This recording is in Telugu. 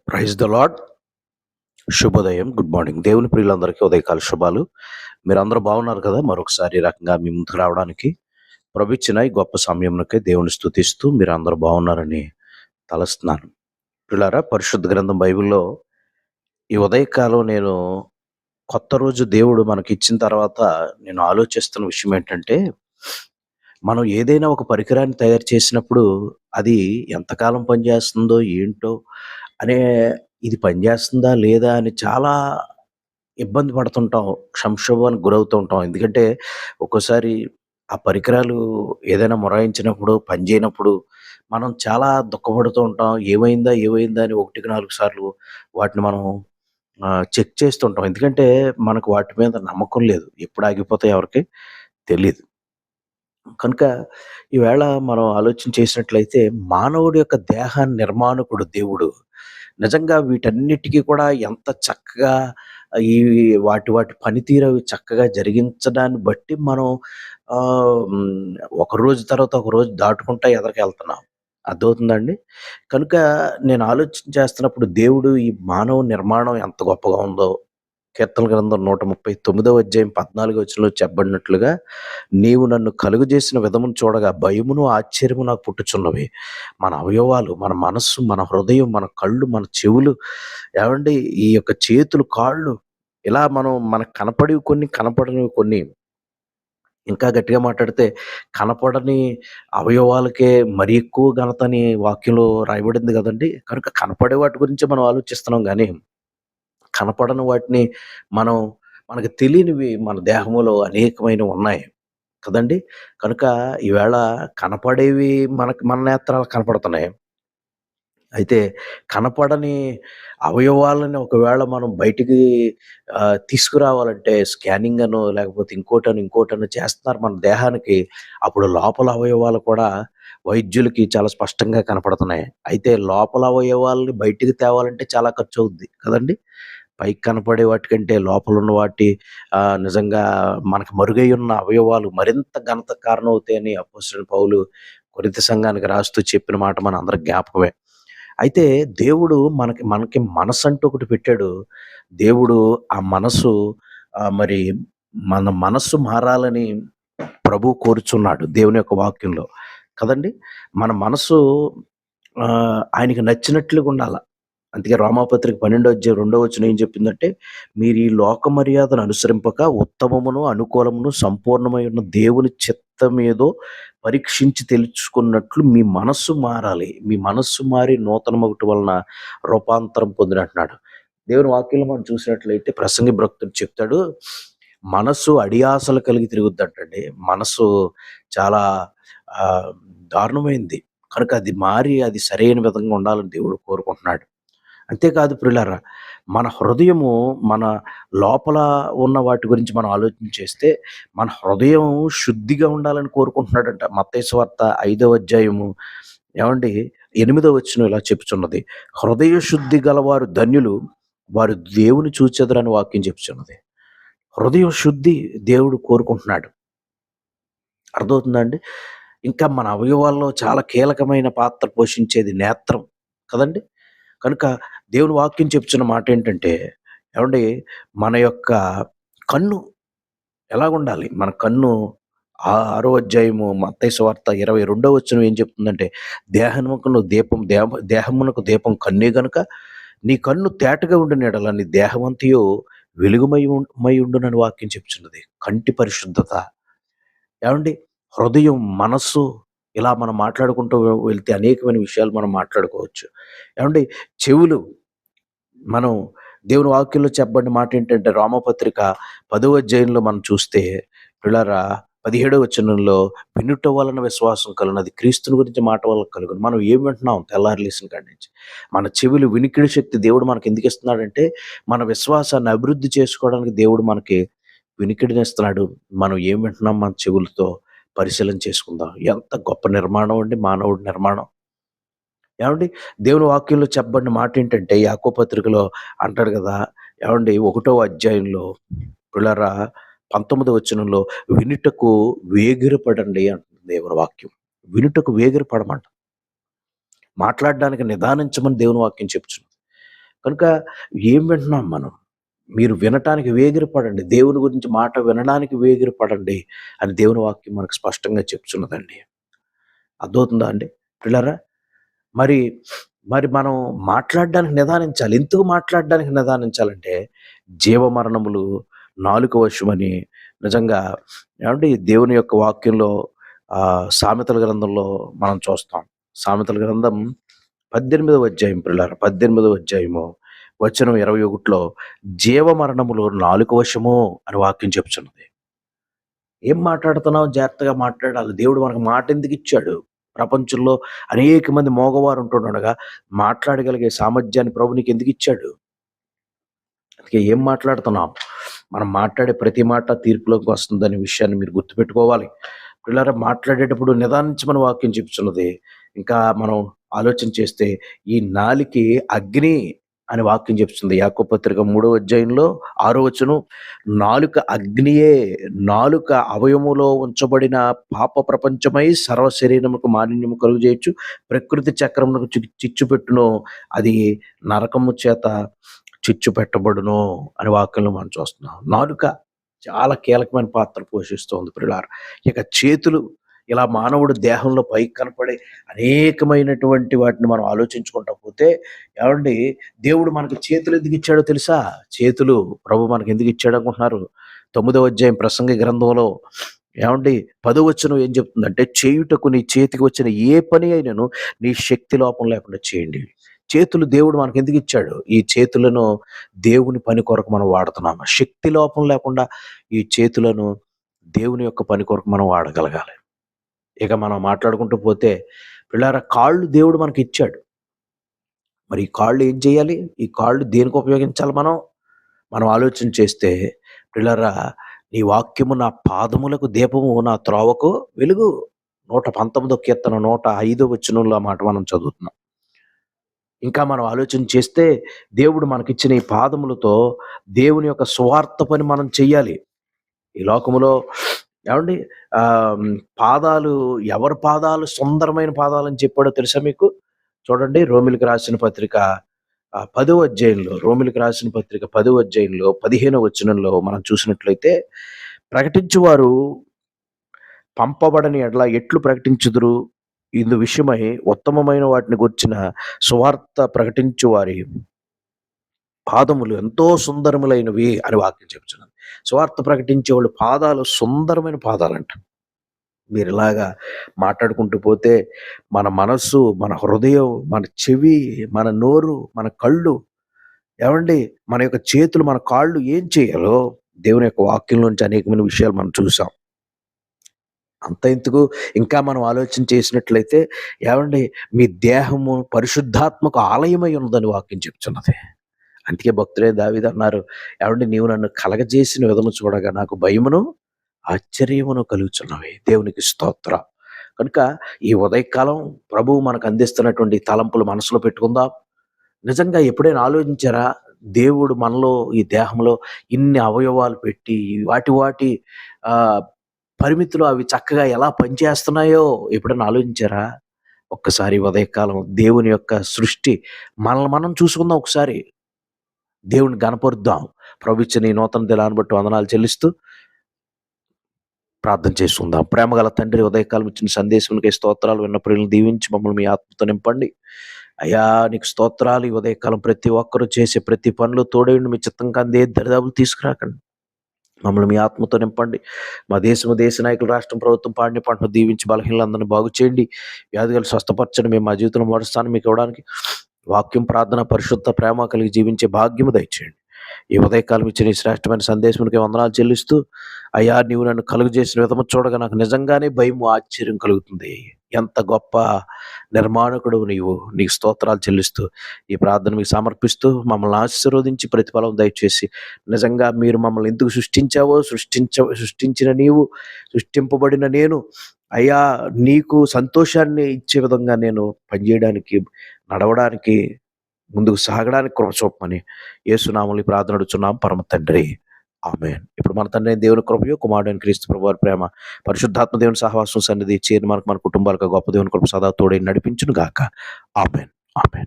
Praise the Lord. శుభోదయం, గుడ్ మార్నింగ్. దేవుని ప్రియులందరికీ ఉదయకాల శుభాలు. మీరందరూ బాగున్నారు కదా? మరొకసారి ఈ రకంగా మీ ముందుకు రావడానికి ప్రభుత్చిన ఈ గొప్ప సమయంలోకి దేవుని స్తుతిస్తూ మీరందరూ బాగున్నారని తలస్తున్నాను. ప్రియులారా, పరిశుద్ధ గ్రంథం బైబిల్లో ఈ ఉదయకాలం నేను కొత్త రోజు దేవుడు మనకి ఇచ్చిన తర్వాత నేను ఆలోచిస్తున్న విషయం ఏంటంటే, మనం ఏదైనా ఒక పరికరాన్ని తయారు చేసినప్పుడు అది ఎంతకాలం పనిచేస్తుందో ఏంటో అనే, ఇది పనిచేస్తుందా లేదా అని చాలా ఇబ్బంది పడుతుంటాం. సంక్షోభానికి గురవుతూ ఉంటాం. ఎందుకంటే ఒక్కోసారి ఆ పరికరాలు ఏదైనా మొరాయించినప్పుడు, పని చేయనప్పుడు మనం చాలా దుఃఖపడుతూ ఉంటాం. ఏమైందా? ఏమైందా? అని 1కి 4 సార్లు వాటిని మనం చెక్ చేస్తుంటాం. ఎందుకంటే మనకు వాటి మీద నమ్మకం లేదు. ఎప్పుడు ఆగిపోతాయో ఎవరికీ తెలీదు. కనుక ఈవేళ మనం ఆలోచన చేసినట్లయితే మానవుడి యొక్క దేహాన్ని నిర్మాణకుడు దేవుడు. నిజంగా వీటన్నిటికి కూడా ఎంత చక్కగా ఈ వాటి వాటి పనితీరు అవి చక్కగా జరిగించడాన్ని బట్టి మనం ఒక రోజు తర్వాత ఒక రోజు దాటుకుంటా ఎదరికెళ్తున్నాం. అర్థమవుతుందండి? కనుక నేను ఆలోచన చేస్తున్నప్పుడు దేవుడు ఈ మానవ నిర్మాణం ఎంత గొప్పగా ఉందో, కీర్తన గ్రంథం 139వ అధ్యాయం 14వ వచనంలో చెప్పబడినట్లుగా, నీవు నన్ను కలుగజేసిన విధమును చూడగా భయమును ఆశ్చర్యము నాకు పుట్టుచున్నవి. మన అవయవాలు, మన మనస్సు, మన హృదయం, మన కళ్ళు, మన చెవులు, ఏవండి ఈ యొక్క చేతులు, కాళ్ళు, ఇలా మనం మనకు కనపడివి కొన్ని, కనపడనివి కొన్ని. ఇంకా గట్టిగా మాట్లాడితే కనపడని అవయవాలకే మరి ఎక్కువ ఘనత అని వాక్యంలో రాయబడింది కదండీ! కనుక కనపడే వాటి గురించే మనం ఆలోచిస్తున్నాం గానీ, కనపడని వాటిని మనం, మనకు తెలియనివి మన దేహంలో అనేకమైనవి ఉన్నాయి కదండీ! కనుక ఈవేళ కనపడేవి మన నేత్రాలకు కనపడుతున్నాయి. అయితే కనపడని అవయవాలని ఒకవేళ మనం బయటికి తీసుకురావాలంటే స్కానింగ్ అనో, లేకపోతే ఇంకోటనో, ఇంకోటనో చేస్తున్నారు మన దేహానికి. అప్పుడు లోపల అవయవాలు కూడా వైద్యులకి చాలా స్పష్టంగా కనపడుతున్నాయి. అయితే లోపల అవయవాలని బయటికి తేవాలంటే చాలా ఖర్చవుద్ది కదండీ! పైకి కనపడే వాటికంటే లోపలున్న వాటి నిజంగా మనకు మరుగై ఉన్న అవయవాలు మరింత ఘనత కారణమవుతాయని అపోస్తలుడైన పౌలు కొరింథీ సంఘానికి రాస్తూ చెప్పిన మాట మనందరికి జ్ఞాపకమే. అయితే దేవుడు మనకి మనకి మనసంటూ ఒకటి పెట్టాడు. దేవుడు ఆ మనసు మరి మన మనస్సు మారాలని ప్రభువు కోరుచున్నాడు దేవుని యొక్క వాక్యంలో. కదండీ! మన మనసు ఆయనకి నచ్చినట్లుగా ఉండాల. అందుకే రోమాపత్రిక 12వ అధ్యాయం 2వ వచనం ఏం చెప్పిందంటే, మీరు ఈ లోక మర్యాదను అనుసరింపక ఉత్తమమును, అనుకూలమును, సంపూర్ణమై ఉన్న దేవుని చిత్తమేదో పరీక్షించి తెలుసుకున్నట్లు మీ మనస్సు మారాలి. మీ మనస్సు మారి నూతనమగుట వలన రూపాంతరం పొందినంటున్నాడు. దేవుని వాక్యంలో మనం చూసినట్లయితే ప్రసంగి భక్తుడు చెప్తాడు, మనస్సు అడియాసలు కలిగి తిరుగుద్దంటండి. మనస్సు చాలా దారుణమైంది. కనుక అది మారి అది సరైన విధంగా ఉండాలని దేవుడు కోరుకుంటున్నాడు. అంతేకాదు ప్రియులారా, మన హృదయము, మన లోపల ఉన్న వాటి గురించి మనం ఆలోచన చేస్తే, మన హృదయం శుద్ధిగా ఉండాలని కోరుకుంటున్నాడంట. మత్తయి సువార్త 5వ అధ్యాయము ఏవండి 8వ వచనం ఇలా చెప్పుచున్నది, హృదయ శుద్ధి గలవారు ధన్యులు, వారు దేవుని చూచెదరని వాక్యం చెప్పుచున్నది. హృదయం శుద్ధి దేవుడు కోరుకుంటున్నాడు. అర్థమవుతుందా అండి? ఇంకా మన అవయవాల్లో చాలా కీలకమైన పాత్ర పోషించేది నేత్రం కదండీ! కనుక దేవుని వాక్యం చెప్తున్న మాట ఏంటంటే, ఏవండీ మన యొక్క కన్ను ఎలాగుండాలి? మన కన్ను 6వ అధ్యాయము మత్తయి సువార్త 22వ వచనం ఏం చెప్తుందంటే, దేహమునకు దీపం కన్నే గనుక నీ కన్ను తేటగా ఉండిన యెడల నీ దేహమంతయు వెలుగుమై ఉండునని వాక్యం చెప్తున్నది. కంటి పరిశుద్ధత, ఏవండి హృదయం, మనస్సు, ఇలా మనం మాట్లాడుకుంటూ వెళ్తే అనేకమైన విషయాలు మనం మాట్లాడుకోవచ్చు. ఏవండి చెవులు, మనం దేవుని వాక్యంలో చెప్పబడిన మాట ఏంటంటే, రోమపత్రిక 10వ అధ్యాయంలో మనం చూస్తే ప్రియులారా 17వ వచనంలో, వినుట వలన విశ్వాసం కలుగునది, క్రీస్తుని గురించి మాట వల్ల కలుగును. మనం ఏం వింటున్నాం తెల్లారి లేసిన కాడి నుంచి? మన చెవులు వినికిడి శక్తి దేవుడు మనకి ఎందుకు ఇస్తున్నాడంటే, మన విశ్వాసాన్ని అభివృద్ధి చేసుకోవడానికి దేవుడు మనకి వినికిడినిస్తున్నాడు. మనం ఏం వింటున్నాం మన చెవులతో పరిశీలన చేసుకుందాం. ఎంత గొప్ప నిర్మాణం అండి మానవుడి నిర్మాణం. ఏవండి దేవుని వాక్యంలో చెప్పబడిన మాట ఏంటంటే, యాకోబు పత్రికలో అంటాడు కదా, ఏవండి 1వ అధ్యాయంలో ప్రియులారా 19వ వచనంలో, వినుటకు వేగిరపడండి అంటుంది దేవుని వాక్యం. వినుటకు వేగిరపడమంట. మాట్లాడడానికి నిదానించమని దేవుని వాక్యం చెప్తుంది. కనుక ఏం వింటున్నాం మనం? మీరు వినటానికి వేగిరపడండి. దేవుని గురించి మాట వినడానికి వేగిరపడండి అని దేవుని వాక్యం మనకు స్పష్టంగా చెప్తున్నదండి. అర్థమవుతుందా అండి పిల్లరా? మరి మరి మనం మాట్లాడడానికి నిదానించాలి. ఎందుకు మాట్లాడడానికి నిదానించాలంటే, జీవమరణములు నాలుక వశమని నిజంగా ఏవండీ దేవుని యొక్క వాక్యంలో సామెతల గ్రంథంలో మనం చూస్తాం. సామెతల గ్రంథం 18వ అధ్యాయం పిల్లారా, 18వ అధ్యాయము వచనం 21లో జీవమరణములు నాలుక వశము అని వాక్యం చెప్తున్నది. ఏం మాట్లాడుతున్నావు? జాగ్రత్తగా మాట్లాడాలి. దేవుడు మనకు మాట ఎందుకు ఇచ్చాడు? ప్రపంచంలో అనేక మంది మోగవారు ఉంటుండగా మాట్లాడగలిగే సామర్థ్యాన్ని ప్రభు నీకు ఎందుకు ఇచ్చాడు? అందుకే ఏం మాట్లాడుతున్నాం? మనం మాట్లాడే ప్రతి మాట తీర్పులోకి వస్తుందనే విషయాన్ని మీరు గుర్తుపెట్టుకోవాలి. పిల్లరా, మాట్లాడేటప్పుడు నిదానించమని వాక్యం చెప్తున్నది. ఇంకా మనం ఆలోచన చేస్తే ఈ నాలికి అగ్ని అని వాక్యం చెప్తుంది. యాకోబు పత్రిక 3వ అధ్యాయంలో 6వ వచనం, నాలుక అగ్నియే, నాలుక అవయములో ఉంచబడిన పాప ప్రపంచమై సర్వ శరీరముకు మాలిన్యము కలుగు చేయొచ్చు, ప్రకృతి చక్రమునకు చిచ్చు పెట్టును, అది నరకము చేత చిచ్చు పెట్టబడును అని వాక్యంలో మనం చూస్తున్నాం. నాలుక చాలా కీలకమైన పాత్ర పోషిస్తోంది ప్రియులారా. ఇక చేతులు, ఇలా మానవుడు దేహంలో పైకి కనపడే అనేకమైనటువంటి వాటిని మనం ఆలోచించుకుంటా పోతే, ఏమండి, దేవుడు మనకి చేతులు ఎందుకు ఇచ్చాడో తెలుసా? చేతులు ప్రభు మనకి ఎందుకు ఇచ్చాడు అనుకుంటున్నారు? 9వ అధ్యాయం ప్రసంగి గ్రంథంలో ఏమండి 10వ వచనం ఏం చెప్తుందంటే, చేయుటకు నీ చేతికి వచ్చిన ఏ పని అయినను నీ శక్తి లోపం లేకుండా చేయండి. చేతులు దేవుడు మనకు ఎందుకు ఇచ్చాడు? ఈ చేతులను దేవుని పని కొరకు మనం వాడుతున్నాము. శక్తి లోపం లేకుండా ఈ చేతులను దేవుని యొక్క పని కొరకు మనం వాడగలగాలి. ఇక మనం మాట్లాడుకుంటూ పోతే పిల్లారా, కాళ్ళు దేవుడు మనకి ఇచ్చాడు. మరి ఈ కాళ్ళు ఏం చేయాలి? ఈ కాళ్ళు దేనికి ఉపయోగించాలి? మనం ఆలోచన చేస్తే పిల్లారా, నీ వాక్యము నా పాదములకు దీపము, నా త్రోవకు వెలుగు. 119వ కీర్తన 105వ వచనంలో ఆ మాట మనం చదువుతున్నాం. ఇంకా మనం ఆలోచన చేస్తే దేవుడు మనకిచ్చిన ఈ పాదములతో దేవుని యొక్క సువార్త పని మనం చెయ్యాలి ఈ లోకములో. ఏమండి, పాదాలు, ఎవరి పాదాలు సుందరమైన పాదాలని చెప్పాడో తెలుసా మీకు? చూడండి, రోమిలికి రాసిన పత్రిక 10వ అధ్యాయంలో, రోమిలికి రాసిన పత్రిక 10వ అధ్యాయంలో 15వ వచనంలో మనం చూసినట్లయితే, ప్రకటించువారు పంపబడని ఎడ్ల ఎట్లు ప్రకటించుదురు, ఇందు విషయమై ఉత్తమమైన వాటిని గుర్చిన సువార్త ప్రకటించు వారి పాదములు ఎంతో సుందరములైనవి అని వాక్యం చెప్తున్నది. సువార్త ప్రకటించే వాళ్ళు పాదాలు సుందరమైన పాదాలంట. మీరు ఇలాగా మాట్లాడుకుంటూ పోతే మన మనస్సు, మన హృదయం, మన చెవి, మన నోరు, మన కళ్ళు, ఏమండి, మన యొక్క చేతులు, మన కాళ్ళు ఏం చేయాలో దేవుని యొక్క వాక్యంలోంచి అనేకమైన విషయాలు మనం చూసాం. అంత ఎందుకు, ఇంకా మనం ఆలోచన చేసినట్లయితే, ఏమండి, మీ దేహము పరిశుద్ధాత్మకు ఆలయమై ఉన్నదని వాక్యం చెప్తున్నది. అందుకే భక్తులే దావీదు అన్నారు, ఏమండి, నీవు నన్ను కలగజేసిన విధము చూడగా నాకు భయమును ఆశ్చర్యమును కలుగుచున్నవి. దేవునికి స్తోత్రం. కనుక ఈ ఉదయకాలం ప్రభువు మనకు అందిస్తున్నటువంటి తలంపులు మనసులో పెట్టుకుందాం. నిజంగా ఎప్పుడైనా ఆలోచించారా? దేవుడు మనలో ఈ దేహంలో ఇన్ని అవయవాలు పెట్టి వాటి ఆ పరిమితులు అవి చక్కగా ఎలా పనిచేస్తున్నాయో ఎప్పుడైనా ఆలోచించారా? ఒక్కసారి ఉదయకాలం దేవుని యొక్క సృష్టి మనల్ని మనం చూసుకుందాం. ఒకసారి దేవుని గణపరుద్దాం. ప్రభు ఇచ్చిన ఈ నూతన దినాన్ని బట్టి వందనాలు చెల్లిస్తూ ప్రార్థన చేసుకుందాం. ప్రేమగల తండ్రి, ఉదయకాలం ఇచ్చిన సందేశంకి స్తోత్రాలు. విన్న ప్రియులను దీవించి మమ్మల్ని మీ ఆత్మతో నింపండి. అయ్యా, నీకు స్తోత్రాలు. ఈ ఉదయకాలం ప్రతి ఒక్కరూ చేసే ప్రతి పనులు తోడేయండి. మీ చిత్తంగా అందే దరిదాపులు తీసుకురాకండి. మమ్మల్ని మీ ఆత్మతో నింపండి. మా దేశ నాయకులు, రాష్ట్రం, ప్రభుత్వం పాడిన పంటను దీవించి బలహీనలందరినీ బాగు చేయండి. వ్యాధులు స్వస్థపరచండి. మేము మా జీవితంలో మొదటిస్థానం మీకు ఇవ్వడానికి వాక్యం, ప్రార్థన, పరిశుద్ధ, ప్రేమ కలిగి జీవించే భాగ్యము దయచేయండి. ఈ ఉదయకాలం ఇచ్చిన ఈ శ్రేష్టమైన సందేశానికి వందనాలు చెల్లిస్తూ, అయ్యా, నీవు నన్ను కలుగు చేసిన విధము చూడగా నాకు నిజంగానే భయం, ఆశ్చర్యం కలుగుతుంది. ఎంత గొప్ప నిర్మాణకుడు నీవు. నీకు స్తోత్రాలు చెల్లిస్తూ ఈ ప్రార్థన మీకు సమర్పిస్తూ మమ్మల్ని ఆశీర్వదించి ప్రతిఫలం దయచేసి, నిజంగా మీరు మమ్మల్ని ఎందుకు సృష్టించావో, సృష్టించిన నీవు, సృష్టింపబడిన నేను, అయ్యా, నీకు సంతోషాన్ని ఇచ్చే విధంగా నేను పనిచేయడానికి, నడవడానికి, ముందుకు సాగడానికి కృప చూపమని యేసునామములో ప్రార్థన అడుగుచున్నాం పరమ తండ్రి. ఆమేన్. ఇప్పుడు మన తండ్రి దేవుని కృపయు, కుమారుడైన క్రీస్తు ప్రభువారి ప్రేమ, పరిశుద్ధాత్మ దేవుని సహవాసం సన్నిధి చేరి మన కుటుంబాలకు గొప్ప దేవుని కృప సదా తోడై నడిపించును గాక. ఆమేన్. ఆమేన్.